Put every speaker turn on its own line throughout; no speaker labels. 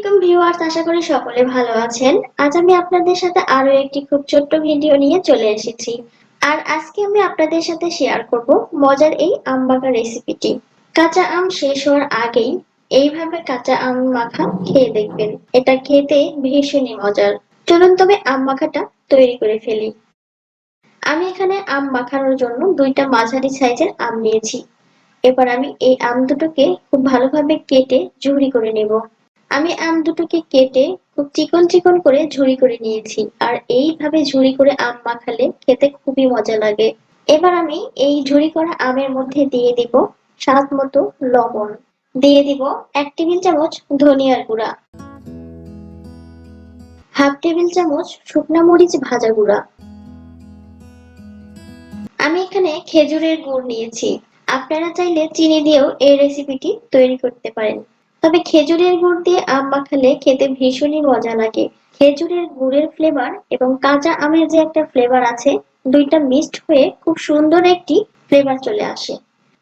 আলাইকুম ভিউয়ার্স, আশা করি সকলে ভালো আছেন। আজ আমি আপনাদের সাথে আরো একটি খুব ছোট্ট ভিডিও নিয়ে চলে এসেছি। আর আজকে আমি আপনাদের সাথে শেয়ার করব মজার এই আম মাখা রেসিপিটি। কাঁচা আম শেষ হওয়ার আগেই এইভাবে কাঁচা আম মাখা খেয়ে দেখবেন। এটা খেতে ভীষণই মজার। চলুন তবে আম মাখাটা তৈরি করে ফেলি। আমি এখানে আম মাখানোর জন্য দুইটা মাঝারি সাইজের আম নিয়েছি। এবার আমি এই আম দুটোকে খুব ভালোভাবে কেটে ঝুরি করে নেব। আমি আম দুটোকে কেটে খুব চিকন চিকন করে ঝুরি করে নিয়েছি। আর এইভাবে ঝুরি করে আম মাখালে খেতে খুবই মজা লাগে। এবার আমি এই ঝুরি করা আমের মধ্যে দিয়ে দিব স্বাদ মতো লবণ, দিয়ে দিব 1 টেবিল চামচ ধনিয়ার গুঁড়া, হাফ টেবিল চামচ শুকনা মরিচ ভাজা গুঁড়া। আমি এখানে খেজুরের গুড় নিয়েছি। আপনারা চাইলে চিনি দিয়েও এই রেসিপিটি তৈরি করতে পারেন। তবে খেজুরের গুড় দিয়ে আম মাখালে খেতে ভীষণই মজা লাগে। খেজুরের গুড়ের ফ্লেভার এবং কাঁচা আমের যে একটা ফ্লেভার আছে, দুইটা মিক্সড হয়ে খুব সুন্দর একটি ফ্লেভার চলে আসে।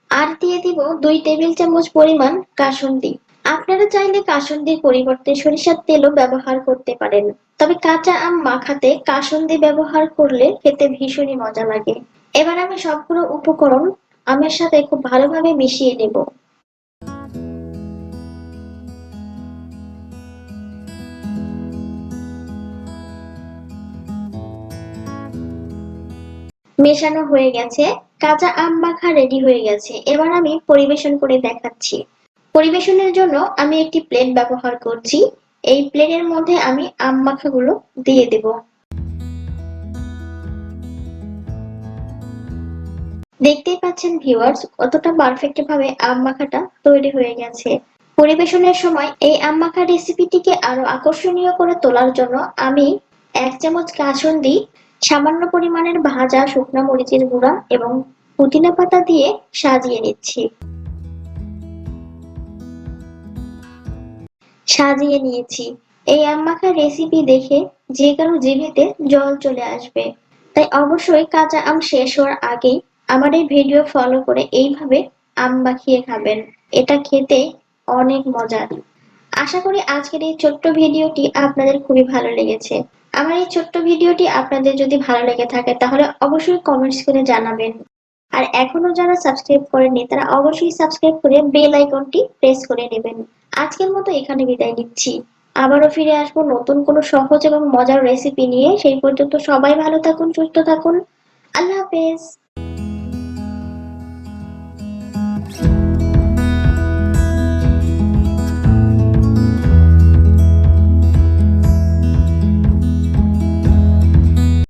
আর দিয়ে দিব 2 টেবিল চামচ পরিমাণ কাসুন্দি। আপনারা চাইলে কাসুন্দির পরিবর্তে সরিষার তেলও ব্যবহার করতে পারেন। তবে কাঁচা আম মাখাতে কাসুন্দি ব্যবহার করলে খেতে ভীষণই মজা লাগে। এবার আমি সবগুলো উপকরণ আমের সাথে খুব ভালোভাবে মিশিয়ে নেব। মেশানো হয়ে গেছে, কাঁচা আম মাখা রেডি হয়ে গেছে। এবার আমি পরিবেশন করে দেখাচ্ছি। পরিবেশনের জন্য আমি একটি প্লেট ব্যবহার করছি। এই প্লেটের মধ্যে আমি আম মাখাগুলো দিয়ে দেব। দেখতেই পাচ্ছেন ভিউয়ার্স, কতটা পারফেক্ট ভাবে আম মাখাটা তৈরি হয়ে গেছে। পরিবেশনের সময় এই আম মাখা রেসিপিটিকে আরো আকর্ষণীয় করে তোলার জন্য আমি 1 চামচ কাসুন্দি, সামান্য পরিমাণের ভাজা শুকনো মরিচের গুঁড়া এবং পুদিনা পাতা দিয়ে সাজিয়ে নিচ্ছি। সাজিয়ে নিয়েছি। এই আম মাখা রেসিপি দেখে যে কারো জিভেতে জল চলে আসবে। তাই অবশ্যই কাঁচা আম শেষ হওয়ার আগেই আমার এই ভিডিও ফলো করে এইভাবে আম মাখিয়ে খাবেন। এটা খেতে অনেক মজার। আশা করি আজকের এই ছোট্ট ভিডিওটি আপনাদের খুবই ভালো লেগেছে। আমার এই ছোট্ট ভিডিওটি আপনাদের যদি ভালো লেগে থাকে তাহলে অবশ্যই কমেন্টস করে জানাবেন। আর এখনো যারা সাবস্ক্রাইব করেননি তারা অবশ্যই সাবস্ক্রাইব করে বেল আইকনটি প্রেস করে নেবেন। আজকের মতো এখানে বিদায় নিচ্ছি। আবারও ফিরে আসবো নতুন কোনো সহজ এবং মজার রেসিপি নিয়ে। সেই পর্যন্ত সবাই ভালো থাকুন, সুস্থ থাকুন। আল্লাহ হাফেজ।